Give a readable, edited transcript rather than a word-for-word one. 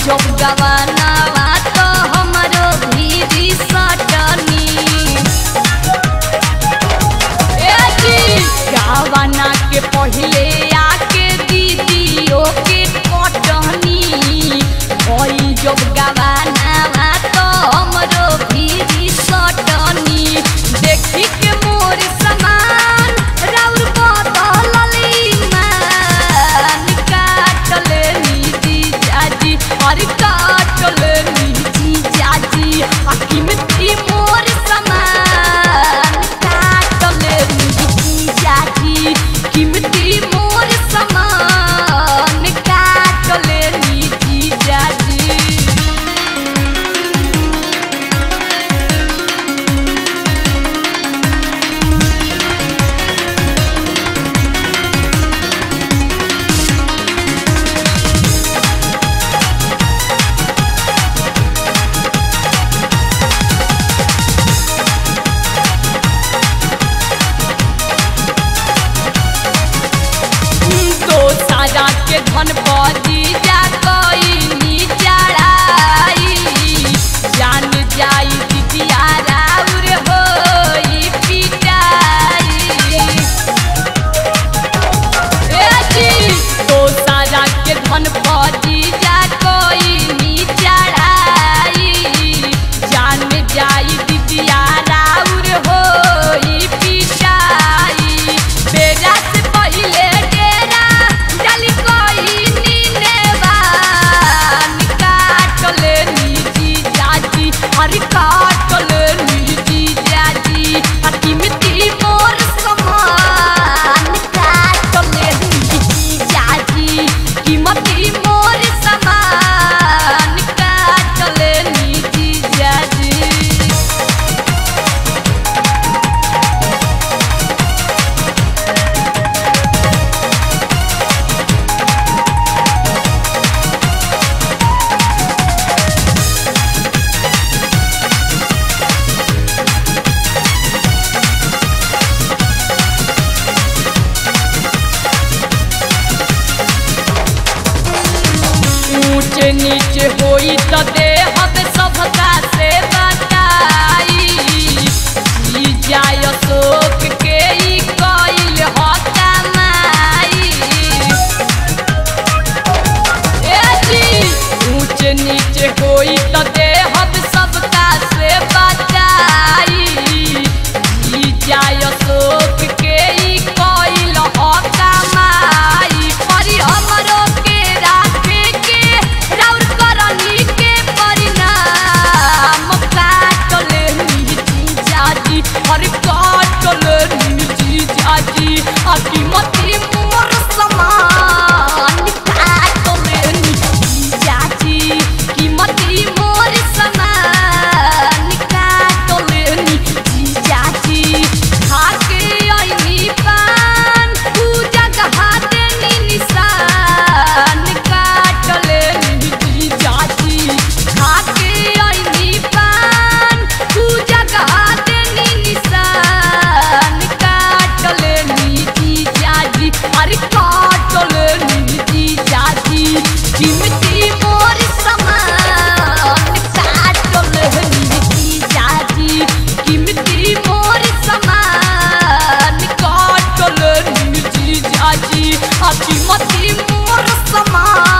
जब गवानावा तो हमरो भीरी सटनी गवाना के पहले आके दीदियों के कटनी जब गवानावा तो हमरो भीरी सटनी देखी के मोर समान राउर बदलली मान काटले नीजी जाजी और काटले नीजी जाजी कीमती मोर समान काटले नीजी जाजी कीमती मोर समान काटले नीजी जाजी सारा के धन बजी जा कोई नी चढ़ाई जान जाई दिदिया राउर होई पिटाई तो सारा के धन बजी जा कोई नी चढ़ाई जान जाई दिदिया राउर होई पिटाई बेरा से पहले हरी काटले नीजी जाजी कीमती मोर समान काटले नीजी जाजी कीमती मोर समान काटले नीजी जाजी ऊंचे नीचे होई तो देहब सबका से बताई जाय शोक के ई कइल ह कमाई ऊंचे नीचे होई तो देहब सबका से बताई जाय शोक के ई कइल ह कमाई परी हमरो के राखे के राउर करनी के परिणाम काटले नीजी जाजी हर काटले नीजी जाजी कीमती मोर समान काटले नीजी जाजी कीमती मोर समान काटले नीजी जाजी खाके आईनी पान पूजा गहाते निशान काटले नीजी जाजी खाके आईनी पान पूजा गहाते निशान काटले नीजी जाजी अरे काटले नीजी जाजी कीमती मोर समान काटले नीजी जाजी कीमती मोर समान काटले नीजी जाजी कीमती मोर समान